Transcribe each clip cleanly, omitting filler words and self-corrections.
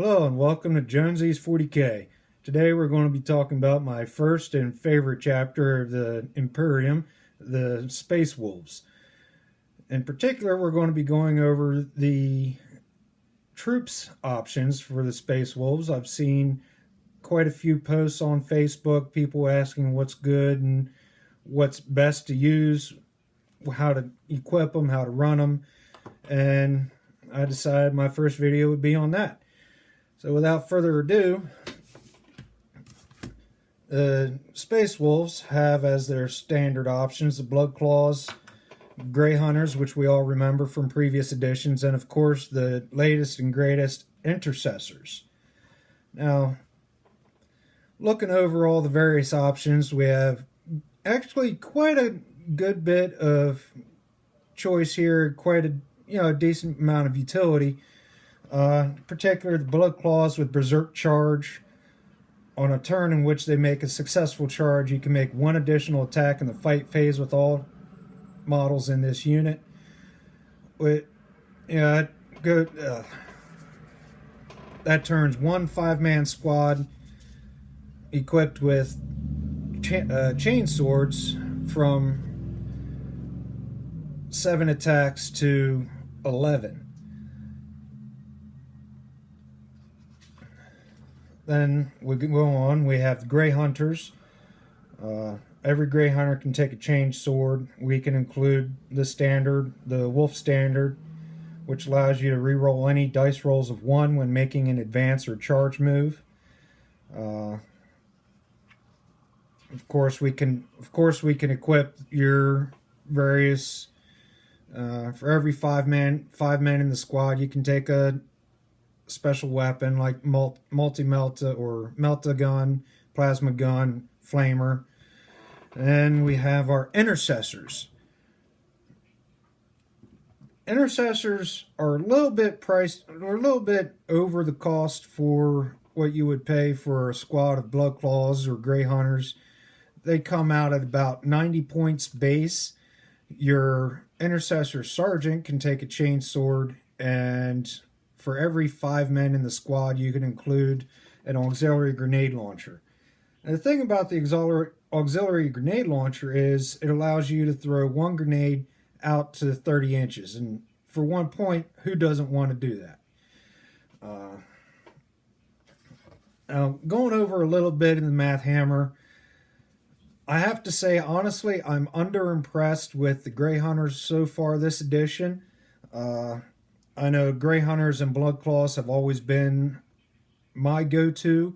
Hello and welcome to Jonesy's 40K. Today we're going to be talking about my first and favorite chapter of the Imperium, the Space Wolves. In particular, we're going to be going over the troops options for the Space Wolves. I've seen quite a few posts on Facebook, people asking what's good and what's best to use, how to equip them, how to run them, and I decided my first video would be on that. So without further ado, the Space Wolves have as their standard options the Blood Claws, Grey Hunters, which we all remember from previous editions, and of course the latest and greatest Intercessors. Now, looking over all the various options, we have actually quite a good bit of choice here, quite a decent amount of utility. Particularly the Blood Claws with Berserk Charge. On a turn in which they make a successful charge, you can make one additional attack in the fight phase with all models in this unit. That turns one 5-man squad equipped with chain swords from 7 attacks to 11. Then we go on. We have the Grey Hunters. Every Grey Hunter can take a chain sword. We can include the standard, the Wolf Standard, which allows you to reroll any dice rolls of 1 when making an advance or charge move. Of course, we can equip your various. For every 5 men in the squad, you can take a special weapon like multi-melta or melta gun, plasma gun, flamer. And we have our Intercessors. Intercessors are a little bit priced, or a little bit over the cost for what you would pay for a squad of Blood Claws or Grey Hunters. They come out at about 90 points base. Your Intercessor Sergeant can take a chain sword, and for every 5 men in the squad, you can include an auxiliary grenade launcher. And the thing about the auxiliary grenade launcher is it allows you to throw 1 grenade out to 30 inches. And for 1 point, who doesn't want to do that? Now, going over a little bit in the Math Hammer, I have to say, honestly, I'm underimpressed with the Grey Hunters so far this edition. I know Grey Hunters and Blood Claws have always been my go-to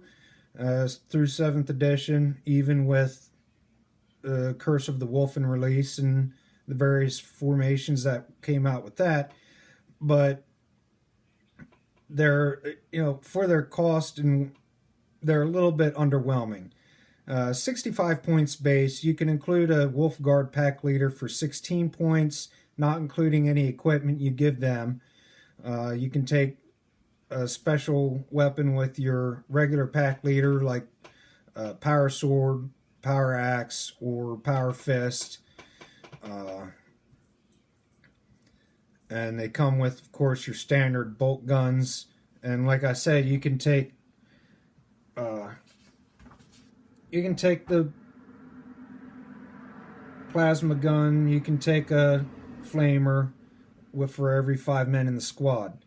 through 7th edition, even with Curse of the Wolf and Release and the various formations that came out with that. But they're, for their cost, and they're a little bit underwhelming. 65 points base. You can include a Wolf Guard pack leader for 16 points, not including any equipment you give them. You can take a special weapon with your regular pack leader, like Power Sword, Power Axe, or Power Fist. And they come with, of course, your standard bolt guns. And like I said, you can take the plasma gun. You can take a flamer for every 5 men in the squad.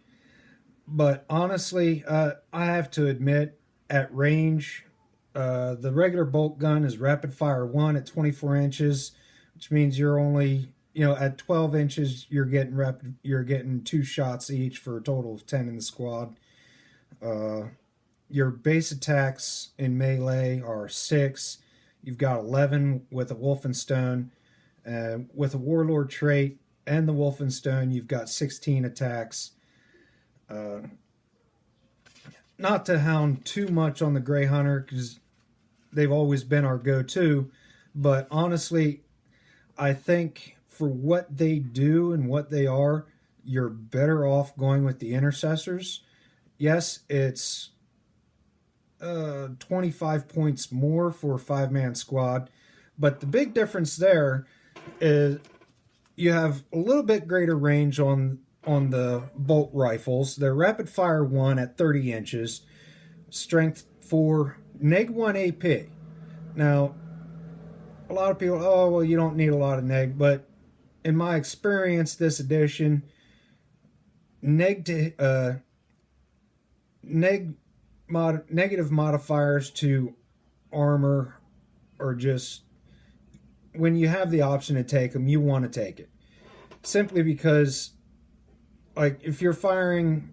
But honestly, I have to admit, at range, the regular bolt gun is rapid fire 1 at 24 inches, which means you're only, at 12 inches, you're getting 2 shots each for a total of 10 in the squad. Your base attacks in melee are 6. You've got 11 with a Wolfenstone. With a Warlord trait and the Wolfenstone, you've got 16 attacks. Not to hound too much on the Grey Hunter, because they've always been our go-to, but honestly, I think for what they do and what they are, you're better off going with the Intercessors. Yes, it's 25 points more for a 5-man squad, but the big difference there is you have a little bit greater range on on the bolt rifles. They're rapid fire 1 at 30 inches, strength 4, neg 1 AP. Now, a lot of people, oh, well, you don't need a lot of neg, but in my experience, this edition, negative modifiers to armor are just, when you have the option to take them, you want to take it. Simply because, like, if you're firing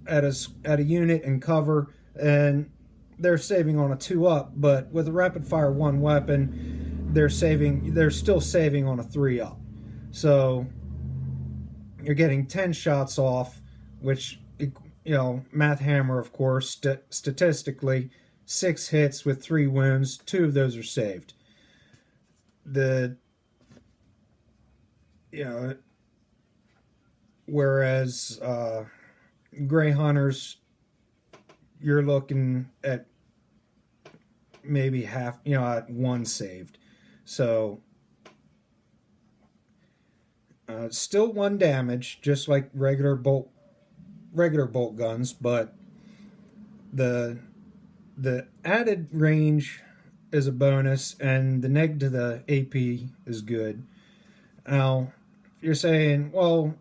at a unit in cover and they're saving on a 2-up, but with a rapid fire 1 weapon, they're still saving on a 3-up. So you're getting 10 shots off, which, math hammer, of course, statistically 6 hits with 3 wounds, 2 of those are saved. Whereas Grey Hunters, you're looking at maybe half, at 1 saved. So still 1 damage, just like regular bolt guns, but the added range is a bonus, and the neg to the AP is good. Now, if you're saying, well,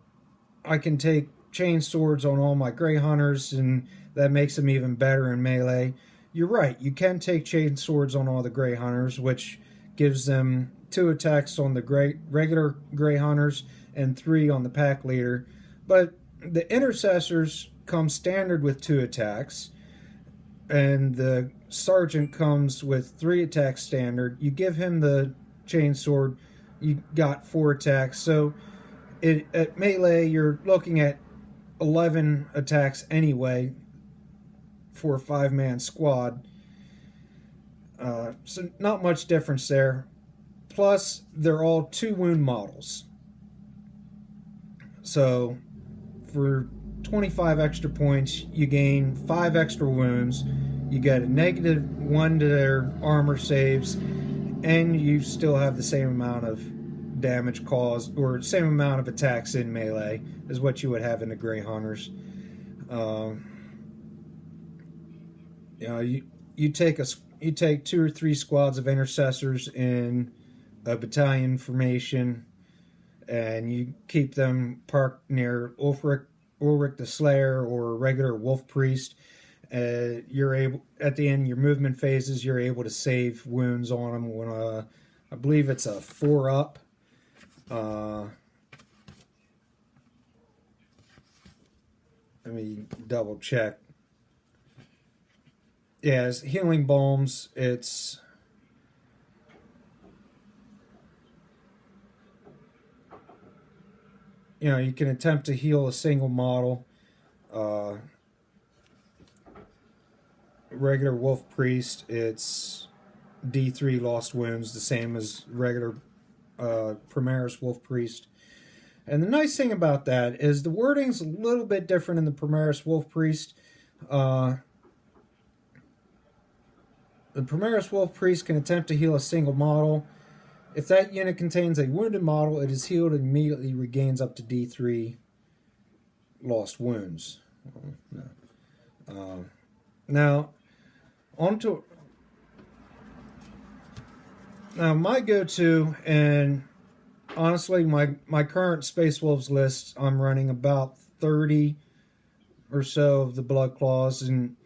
I can take chain swords on all my Grey Hunters, and that makes them even better in melee. You're right, you can take chain swords on all the Grey Hunters, which gives them 2 attacks on the regular Grey Hunters and 3 on the pack leader. But the intercessors come standard with 2 attacks, and the sergeant comes with 3 attacks standard. You give him the chainsword, you got 4 attacks. So at melee, you're looking at 11 attacks anyway for a 5-man squad. So not much difference there. Plus, they're all 2 wound models. So for 25 extra points, you gain 5 extra wounds, you get a -1 to their armor saves, and you still have the same amount of damage caused, or same amount of attacks in melee as what you would have in the Grey Hunters. You take 2 or 3 squads of intercessors in a battalion formation, and you keep them parked near Ulrich the Slayer or a regular Wolf Priest. You're able, at the end of your movement phases, you're able to save wounds on them when I believe it's a 4-up. Let me double check. Yeah, it's healing balms. It's you can attempt to heal a single model. Regular Wolf Priest, it's D3 lost wounds, the same as regular Primaris Wolf Priest. And the nice thing about that is the wording's a little bit different in the Primaris Wolf Priest. The Primaris Wolf Priest can attempt to heal a single model. If that unit contains a wounded model, it is healed and immediately regains up to D3 lost wounds. Now, my go-to, and honestly, my current Space Wolves list, I'm running about 30 or so of the Blood Claws, and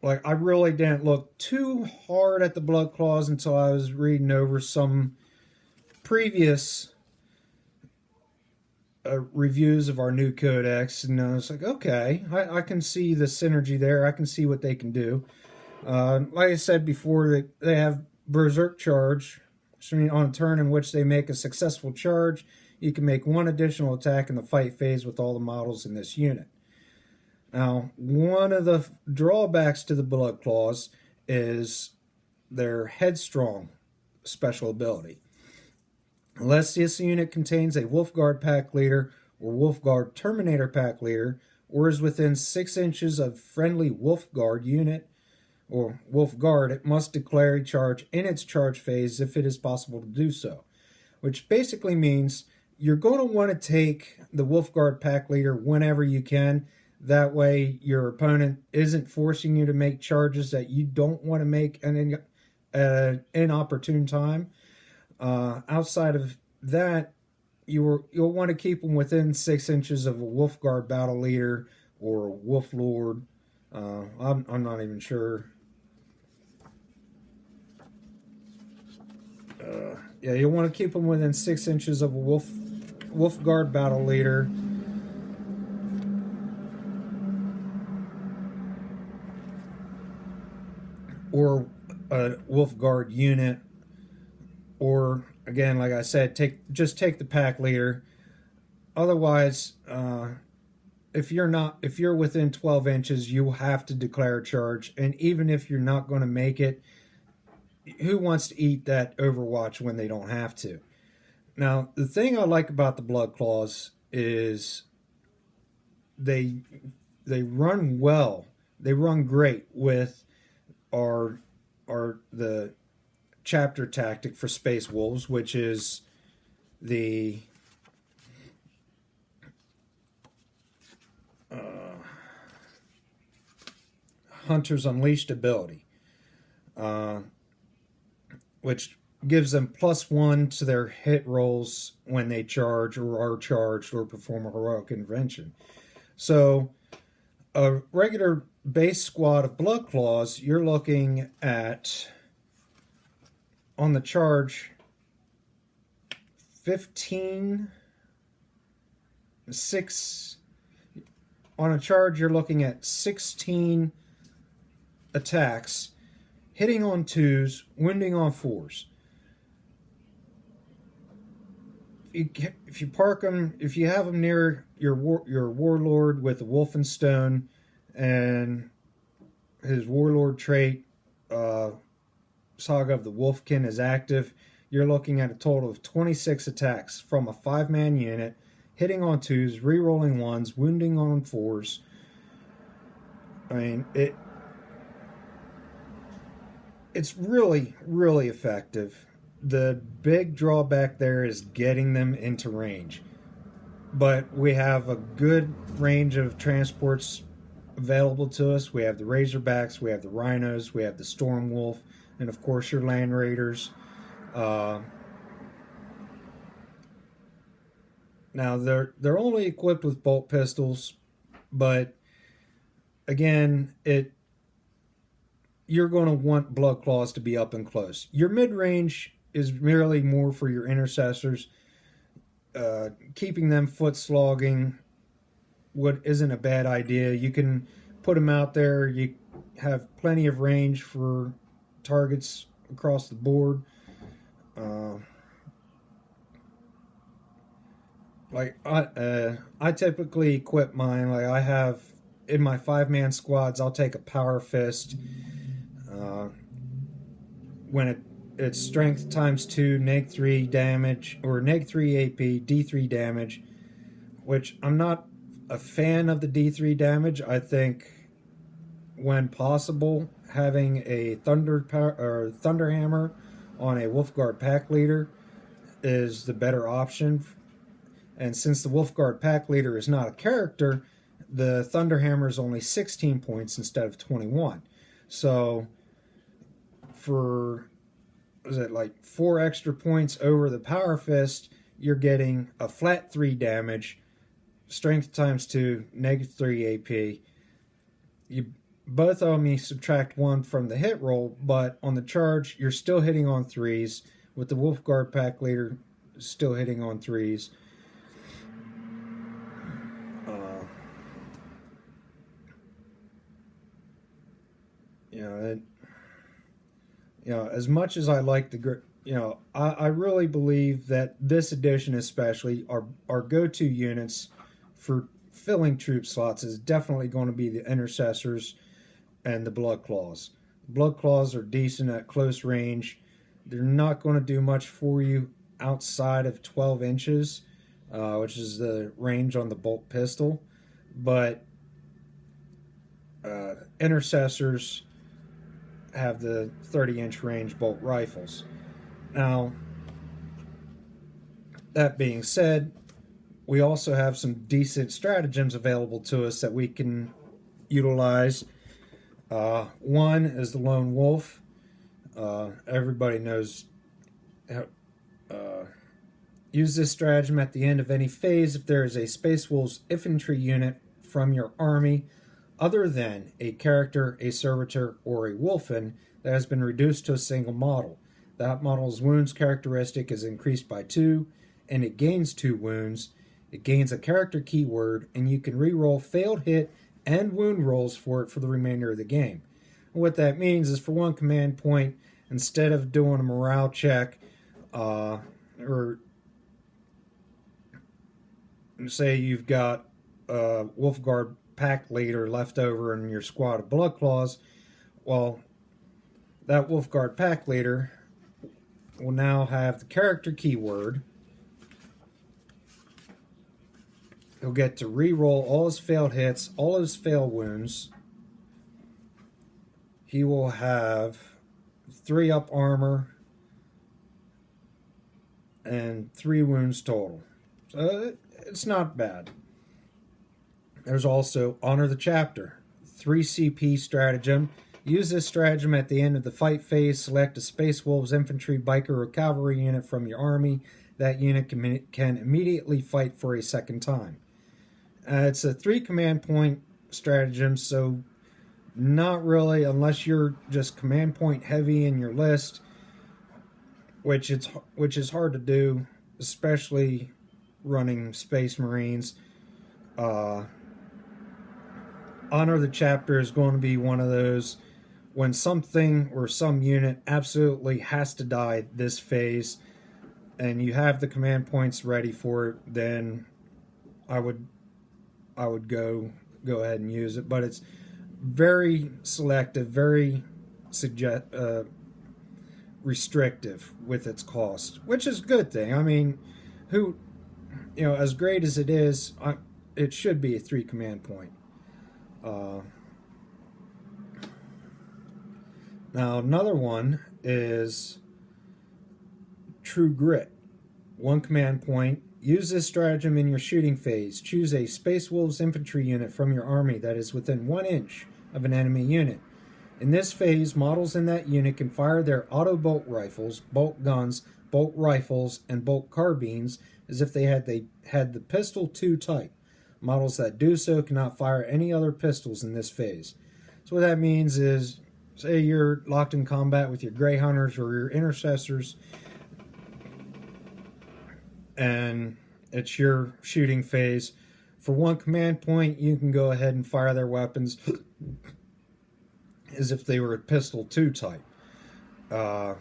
I really didn't look too hard at the Blood Claws until I was reading over some previous reviews of our new codex, and I was like, okay, I can see the synergy there. I can see what they can do. Like I said before, they have Berserk Charge. So on a turn in which they make a successful charge, you can make 1 additional attack in the fight phase with all the models in this unit. Now, one of the drawbacks to the Blood Claws is their Headstrong special ability. Unless this unit contains a Wolfguard pack leader or Wolfguard Terminator pack leader, or is within 6 inches of friendly Wolfguard unit or Wolfguard, it must declare a charge in its charge phase if it is possible to do so. Which basically means you're going to want to take the Wolfguard Pack Leader whenever you can. That way, your opponent isn't forcing you to make charges that you don't want to make at an inopportune time. Outside of that, you'll want to keep them within 6 inches of a Wolfguard Battle Leader or a Wolf Lord. I'm not even sure. Yeah, you'll want to keep them within 6 inches of a Wolfguard Battle Leader. Or a Wolfguard unit. Or, again, like I said, just take the Pack Leader. Otherwise, if you're within 12 inches, you have to declare a charge. And even if you're not going to make it, who wants to eat that Overwatch when they don't have to? Now, the thing I like about the Blood Claws is they run well. They run great with the chapter tactic for Space Wolves, which is the Hunter's Unleashed ability, which gives them +1 to their hit rolls when they charge or are charged or perform a heroic intervention. So a regular base squad of Blood Claws, you're looking at, on the charge, 6. On a charge, you're looking at 16 attacks, hitting on 2s, wounding on 4s. If you park them, if you have them near your warlord with the Wolfenstone and his warlord trait, Saga of the Wolfkin, is active, you're looking at a total of 26 attacks from a 5-man unit, hitting on 2s, rerolling 1s, wounding on 4s. I mean, it's really, really effective. The big drawback there is getting them into range. But we have a good range of transports available to us. We have the Razorbacks, we have the Rhinos, we have the Stormwolf, and of course your Land Raiders. Now they're only equipped with bolt pistols, but again, you're going to want Blood Claws to be up and close. Your mid-range is merely more for your intercessors. Keeping them foot slogging isn't a bad idea. You can put them out there. You have plenty of range for targets across the board. I typically equip mine. Like, I have in my 5-man squads, I'll take a Power Fist. When it's strength ×2, -3 damage, or -3 AP, D3 damage, which I'm not a fan of the D3 damage. I think, when possible, having a Thunder Hammer on a Wolfguard Pack Leader is the better option. And since the Wolfguard Pack Leader is not a character, the Thunder Hammer is only 16 points instead of 21. So for, was it like 4 extra points over the Power Fist, you're getting a flat 3 damage, strength ×2, -3 AP. Both of them, you subtract 1 from the hit roll, but on the charge, you're still hitting on 3s, with the Wolfguard Pack Leader still hitting on 3s. As much as I like I really believe that this edition especially, our go-to units for filling troop slots is definitely going to be the Intercessors and the Blood Claws. Blood Claws are decent at close range. They're not going to do much for you outside of 12 inches, which is the range on the bolt pistol. But Intercessors have the 30-inch range bolt rifles. Now, That being said, we also have some decent stratagems available to us that we can utilize. One is the lone wolf. Everybody knows how, use this stratagem at the end of any phase if there is a Space Wolves infantry unit from your army other than a character, a servitor, or a wolfen that has been reduced to a single model. That model's wounds characteristic is increased by 2, and it gains 2 wounds. It gains a character keyword, and you can reroll failed hit and wound rolls for it for the remainder of the game. And what that means is for one command point, instead of doing a morale check, or say you've got a Wolfguard pack leader left over in your squad of Bloodclaws, well, that Wolfguard pack leader will now have the character keyword. He'll get to re-roll all his failed hits, all his failed wounds. He will have 3 up armor and 3 wounds total. So it's not bad. There's also Honor the Chapter, 3 CP stratagem. Use this stratagem at the end of the fight phase. Select a Space Wolves infantry, biker, or cavalry unit from your army. That unit can immediately fight for a second time. It's a 3 command point stratagem, so not really, unless you're just command point heavy in your list, which is hard to do, especially running Space Marines. Honor the Chapter is going to be one of those when something or some unit absolutely has to die this phase and you have the command points ready for it, then I would go ahead and use it. But it's very selective, very restrictive with its cost, which is a good thing. I mean, as great as it is, it should be a 3 command point. Now another one is True Grit. 1 command point. Use this stratagem in your shooting phase. Choose a Space Wolves infantry unit from your army that is within 1 inch of an enemy unit. In this phase, models in that unit can fire their auto bolt rifles, bolt guns, bolt rifles, and bolt carbines as if they had the pistol 2 type. Models that do so cannot fire any other pistols in this phase. So what that means is, say you're locked in combat with your Grey Hunters or your Intercessors, and it's your shooting phase. For 1 command point, you can go ahead and fire their weapons as if they were a pistol 2 type. Not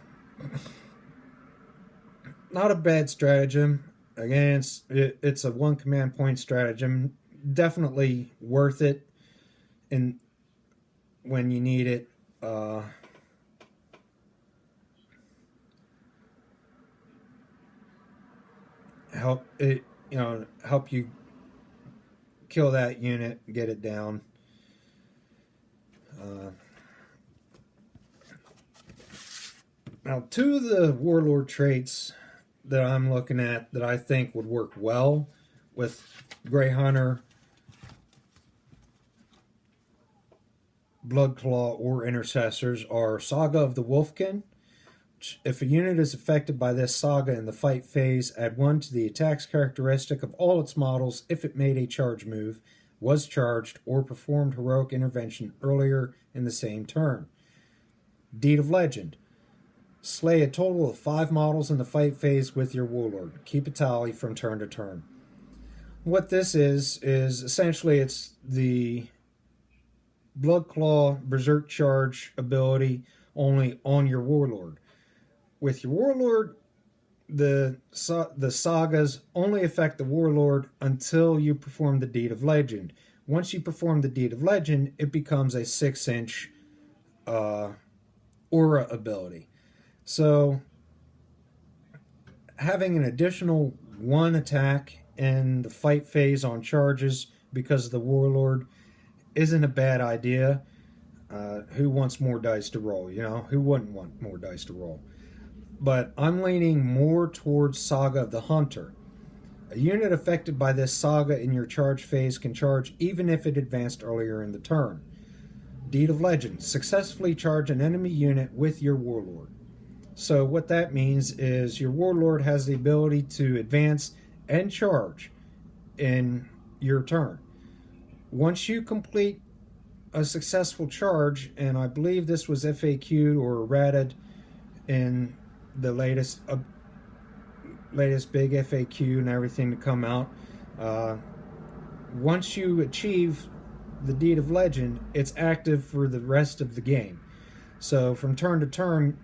a bad stratagem. Again, it's a 1 command point stratagem. Definitely worth it when you need it. Help you kill that unit, get it down. Now, 2 of the Warlord traits that I'm looking at that I think would work well with Grey Hunter, Bloodclaw, or Intercessors are Saga of the Wolfkin. If a unit is affected by this saga in the fight phase, add 1 to the attack's characteristic of all its models if it made a charge move, was charged, or performed heroic intervention earlier in the same turn. Deed of Legend. Slay a total of 5 models in the fight phase with your Warlord. Keep a tally from turn to turn. What this is essentially it's the Bloodclaw Berserk Charge ability only on your Warlord. With your Warlord, the sagas only affect the Warlord until you perform the Deed of Legend. Once you perform the Deed of Legend, it becomes a 6-inch aura ability. So, having an additional 1 attack in the fight phase on charges because of the Warlord isn't a bad idea. Who wants more dice to roll? Who wouldn't want more dice to roll? But I'm leaning more towards Saga of the Hunter. A unit affected by this saga in your charge phase can charge even if it advanced earlier in the turn. Deed of Legend. Successfully charge an enemy unit with your Warlord. So what that means is your Warlord has the ability to advance and charge in your turn. Once you complete a successful charge, and I believe this was FAQ'd or ratted in the latest big FAQ and everything to come out. Once you achieve the Deed of Legend, it's active for the rest of the game. So from turn to turn,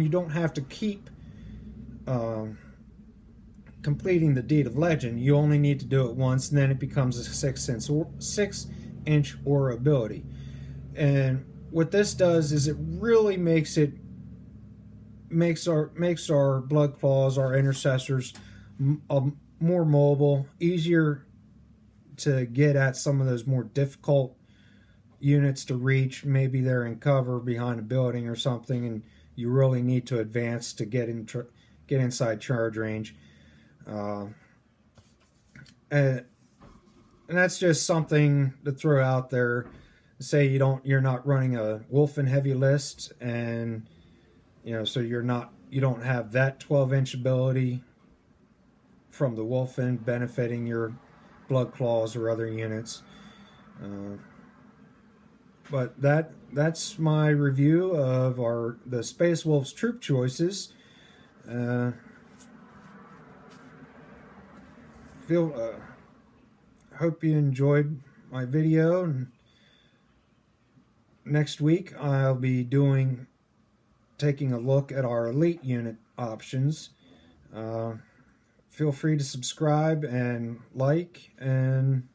you don't have to keep completing the Deed of Legend. You only need to do it once, and then it becomes a 6-inch aura ability. And what this does is it really makes our Blood Claws, our intercessors, more mobile, easier to get at some of those more difficult units to reach. Maybe they're in cover behind a building or something, and you really need to advance to get inside charge range. And that's just something to throw out there. Say you're not running a Wulfen heavy list, and so you don't have that 12-inch ability from the Wulfen benefiting your Blood Claws or other units. But that's my review of the Space Wolves troop choices. Hope you enjoyed my video. And next week I'll be taking a look at our elite unit options. Feel free to subscribe and like, and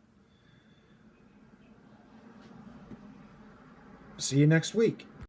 see you next week.